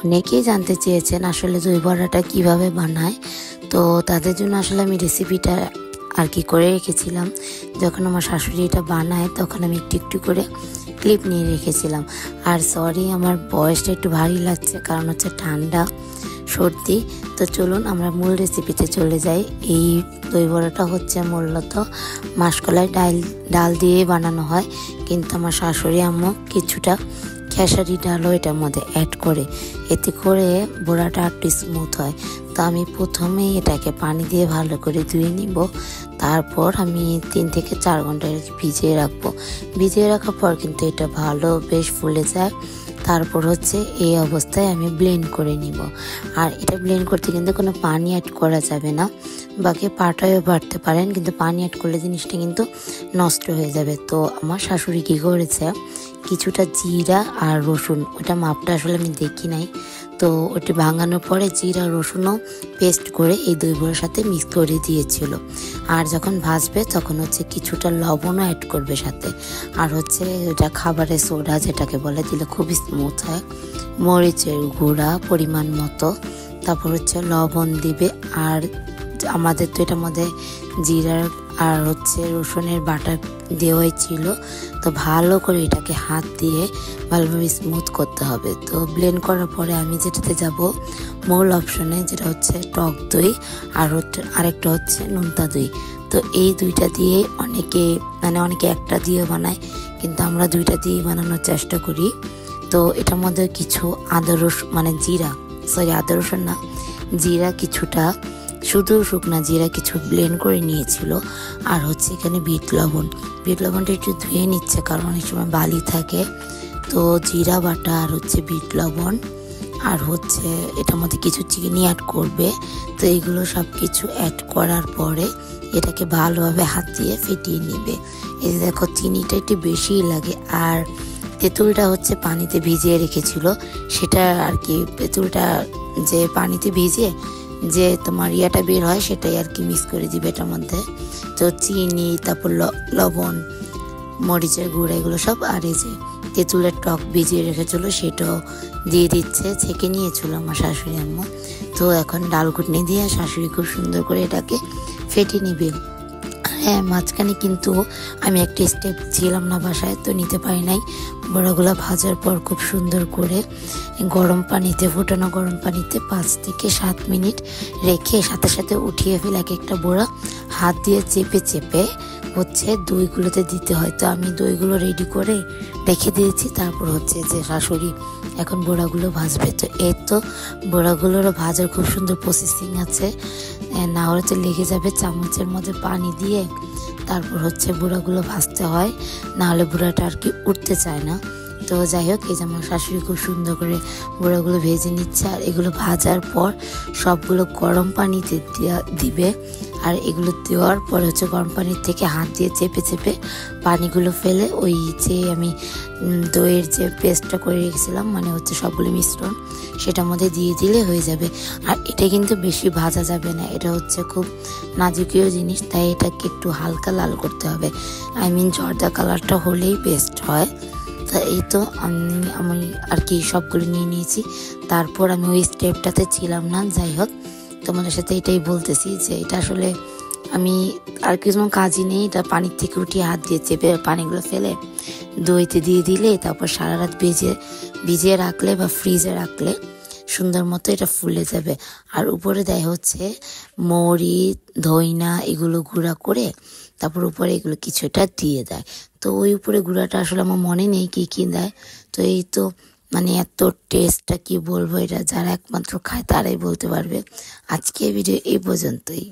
অনেকেই জানতে চেয়েছেন আসলে দই বড়াটা কিভাবে বানায়। তো তাদের জন্য আসলে আমি রেসিপিটা আর কি করে রেখেছিলাম। যখন আমার শাশুড়ি এটা বানায় তখন আমি একটু একটু করে ক্লিপ নিয়ে রেখেছিলাম। আর সরি, আমার বয়সটা একটু ভারী লাগছে, কারণ হচ্ছে ঠান্ডা সর্দি। তো চলুন আমরা মূল রেসিপিতে চলে যাই। এই দই বড়াটা হচ্ছে মূলত মাসকলাই ডাল দিয়ে বানানো হয়, কিন্তু আমার শাশুড়ি আম্মু কিছুটা খেসারি ডালও এটার মধ্যে অ্যাড করে, এতে করে বড়াটা একটু স্মুথ হয়। তো আমি প্রথমেই এটাকে পানি দিয়ে ভালো করে ধুয়ে নিব, তারপর আমি 3 থেকে 4 ঘন্টা ভিজিয়ে রাখবো। ভিজিয়ে রাখার পর কিন্তু এটা ভালো বেশ ফুলে যায়। তারপর হচ্ছে এই অবস্থায় আমি ব্লেন্ড করে নিব। আর এটা ব্লেন্ড করতে কিন্তু কোনো পানি অ্যাড করা যাবে না, বাকি পাটায়ও বাড়তে পারেন, কিন্তু পানি অ্যাড করলে জিনিসটা কিন্তু নষ্ট হয়ে যাবে। তো আমার শাশুড়ি কী করেছে, কিছুটা জিরা আর রসুন, ওটা মাপটা আসলে আমি দেখি নাই, তো ওটি ভাঙানোর পরে জিরা রসুনও পেস্ট করে এই দই বড়ার সাথে মিক্স করে দিয়েছিল। আর যখন ভাজবে তখন হচ্ছে কিছুটা লবণও অ্যাড করবে সাথে, আর হচ্ছে এটা খাবারের সোডা যেটাকে বলে, দিলে খুবই স্মুথ হয়। মরিচের গুঁড়া পরিমাণ মতো, তারপর হচ্ছে লবণ দিবে। আর আমাদের তো এটার মধ্যে জিরার আর হচ্ছে রসুনের বাটা দেওয়াই ছিল, তো ভালো করে এটাকে হাত দিয়ে ভালোভাবে স্মুথ করতে হবে। তো ব্লেন্ড করার পরে আমি যেটাতে যাব মূল অপশনে, যেটা হচ্ছে টক দই আর আরেকটা হচ্ছে নোনতা দই। তো এই দুইটা দিয়ে অনেকে একটা দিয়ে বানায়, কিন্তু আমরা দুইটা দিয়েই বানানোর চেষ্টা করি। তো এটার মধ্যে কিছু আদা রসুন না, জিরা কিছুটা, শুধু শুকনা জিরা কিছু ব্লেন্ড করে নিয়েছিল। আর হচ্ছে এখানে বিট লবণটা একটু ধুয়ে নিচ্ছে, কারণ অনেক সময় বালি থাকে। তো জিরা বাটা আর হচ্ছে বিট লবণ, আর হচ্ছে এটার মধ্যে কিছু চিনি অ্যাড করবে। তো এইগুলো সব কিছু অ্যাড করার পরে এটাকে ভালোভাবে হাত দিয়ে ফেটিয়ে নেবে। এই দেখো, চিনিটা একটু বেশিই লাগে। আর তেঁতুলটা হচ্ছে পানিতে ভিজিয়ে রেখেছিল, সেটা আর কি, তেঁতুলটা যে পানিতে ভিজিয়ে যে তোমার ইয়াটা বের হয় সেটাই আর কি মিক্স করে দিবে এটার মধ্যে। তো চিনি, তারপর লবণ, মরিচের গুঁড়া, এগুলো সব, আর এই যে তেঁতুলের টক ভিজিয়ে রেখেছিল সেটাও দিয়ে দিচ্ছে। ছেঁকে নিয়েছিল আমার শাশুড়ি আম্মু। তো এখন ডাল ঘুটনি দিয়ে শাশুড়ি খুব সুন্দর করে এটাকে ফেটে নিবে। হ্যাঁ, মাঝখানে কিন্তু আমি একটা স্টেপ ছিলাম না বাসায়, তো নিতে পারি নাই। বড়াগুলো ভাজার পর খুব সুন্দর করে ফোটানো গরম পানিতে 5 থেকে 7 মিনিট রেখে সাথে সাথে উঠিয়ে ফেলে এক একটা বড়া হাত দিয়ে চেপে হচ্ছে দইগুলোতে দিতে হয়। তো আমি দইগুলো রেডি করে রেখে দিয়েছি। তারপর হচ্ছে যে শাশুড়ি এখন বড়াগুলো ভাজবে। তো এই তো বড়াগুলোরও ভাজার খুব সুন্দর প্রসেসিং আছে, না হলে তো লেগে যাবে। চামচের মধ্যে পানি দিয়ে তারপর হচ্ছে বড়াগুলো ভাজতে হয়, না হলে বড়াটা আর কি উঠতে চায় না। তো যাই হোক, এই যে আমার শাশুড়ি খুব সুন্দর করে বড়াগুলো ভেজে নিচ্ছে। আর এগুলো ভাজার পর সবগুলো গরম পানিতে দিবে। আর এগুলো দেওয়ার পর হচ্ছে গরম পানির থেকে হাত দিয়ে চেপে পানিগুলো ফেলে ওই যে আমি দইয়ের যে পেস্টটা করে রেখেছিলাম, হচ্ছে সবগুলো মিশ্রণ, সেটার মধ্যে দিয়ে দিলে হয়ে যাবে। আর এটা কিন্তু বেশি ভাজা যাবে না, এটা হচ্ছে খুব নাজুকীয় জিনিস, তাই এটাকে একটু হালকা লাল করতে হবে। জর্দা কালারটা হলেই বেস্ট হয়। তা এই তো আমি আর কি সবগুলো নিয়ে নিয়েছি। তারপর আমি ওই স্টেপটাতে ছিলাম না। যাই হোক, তোমাদের সাথে এটাই বলতেছি যে এটা আসলে আমি আর কিছু কাজই নেই। এটা পানির থেকে উঠিয়ে হাত দিয়ে চেপে পানিগুলো ফেলে দইতে দিয়ে দিলে, তারপর সারা রাত ভিজিয়ে রাখলে বা ফ্রিজে রাখলে সুন্দর মতো এটা ফুলে যাবে। আর উপরে দেয় হচ্ছে মরিচ, ধইনা, এগুলো গুঁড়া করে, তারপর উপরে এগুলো কিছুটা দিয়ে দেয়। তো ওই উপরে গুঁড়াটা আসলে আমার মনে নেই কি দেয়। তো এই তো এত টেস্টটা কি বলবো, এটা যারা একমাত্র খায় তারাই বলতে পারবে। আজকে ভিডিও এই পর্যন্তই।